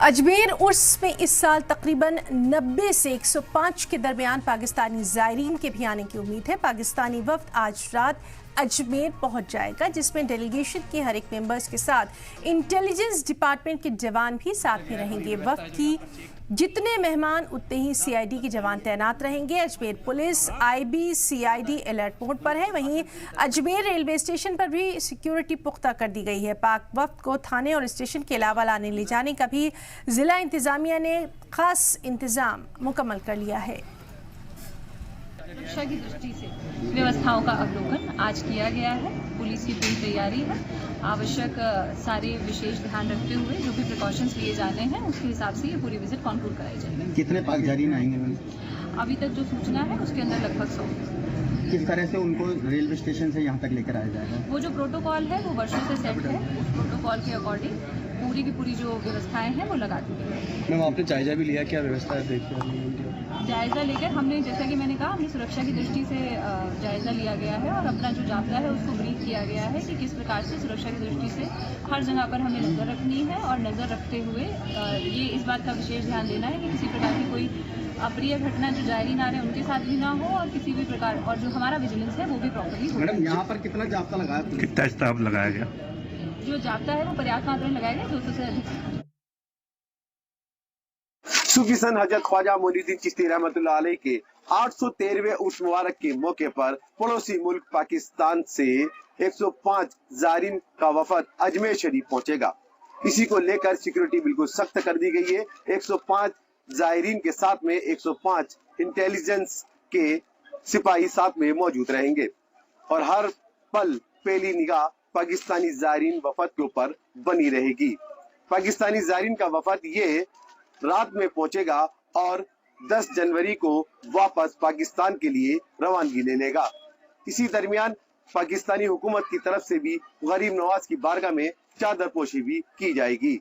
अजमेर उर्स में इस साल तकरीबन 90 से 105 के दरमियान पाकिस्तानी ज़ायरीन के भी आने की उम्मीद है। पाकिस्तानी वफ्द आज रात अजमेर पहुंच जाएगा, जिसमें डेलीगेशन के हर एक मेंबर्स के साथ इंटेलिजेंस डिपार्टमेंट के जवान भी साथ में रहेंगे। वफ्द की जितने मेहमान उतने ही सीआईडी के जवान तैनात रहेंगे। Ajmer police, IB, CID alert mode पर है। वहीं अजमेर रेलवे स्टेशन पर भी सिक्योरिटी पुख्ता कर दी गई है। पाक वफ्द को थाने और स्टेशन के अलावा लाने ले जाने का भी जिला इंतजामिया ने खास इंतजाम मुकम्मल कर लिया है। सुरक्षा की दृष्टि से व्यवस्थाओं का अवलोकन आज किया गया है। पुलिस की पूरी तैयारी है। आवश्यक सारे विशेष ध्यान रखते हुए जो भी प्रिकॉशंस लिए जाने हैं उसके हिसाब से ये पूरी विजिट कंक्लूड कराई जाएगी। कितने पाक ज़ायरीन आएंगे मैम? अभी तक जो सूचना है उसके अंदर लगभग 100। किस तरह से उनको रेलवे स्टेशन से यहाँ तक लेकर आया जाएगा? वो जो प्रोटोकॉल है वो वर्षों से सेट है। उस प्रोटोकॉल के अकॉर्डिंग पूरी की पूरी जो व्यवस्थाएं हैं वो लगा दी गई है। मैम, आपने जायजा भी लिया क्या व्यवस्था देखते? जायज़ा लेकर हमने, जैसा कि मैंने कहा, हमने सुरक्षा की दृष्टि से जायज़ा लिया गया है और अपना जो जाब्ता है उसको ब्रीफ किया गया है कि किस प्रकार से सुरक्षा की दृष्टि से हर जगह पर हमें नज़र रखनी है और नज़र रखते हुए ये इस बात का विशेष ध्यान देना है कि किसी प्रकार की कोई अप्रिय घटना जो ज़ायरीन आ रहे हैं उनके साथ भी ना हो और किसी भी प्रकार, और जो हमारा विजिलेंस है वो भी प्रॉपर्ली हो। मैडम, यहाँ पर कितना जाब्ता लगाया? कितना स्टाफ लगाया गया? जो जाब्ता है वो पर्याप्त मात्रा में लगाया गया, 200 से अधिक। सूफी सन हजरत ख्वाजा मोइनुद्दीन चिश्ती रहमतुल्लाह अलैह के 813वें उर्स मुबारक के मौके पर पड़ोसी मुल्क पाकिस्तान से 105 ज़ायरीन का वफद अजमेर शरीफ पहुंचेगा। इसी को लेकर सिक्योरिटी बिल्कुल सख्त कर दी गई है। 105 ज़ायरीन के साथ में 105 इंटेलिजेंस के सिपाही साथ में मौजूद रहेंगे और हर पल पहली निगाह पाकिस्तानी ज़ायरीन वफद के ऊपर बनी रहेगी। पाकिस्तानी ज़ायरीन का वफद ये रात में पहुंचेगा और 10 जनवरी को वापस पाकिस्तान के लिए रवानगी ले लेगा। इसी दरमियान पाकिस्तानी हुकूमत की तरफ से भी गरीब नवाज की बारगाह में चादर पोशी भी की जाएगी।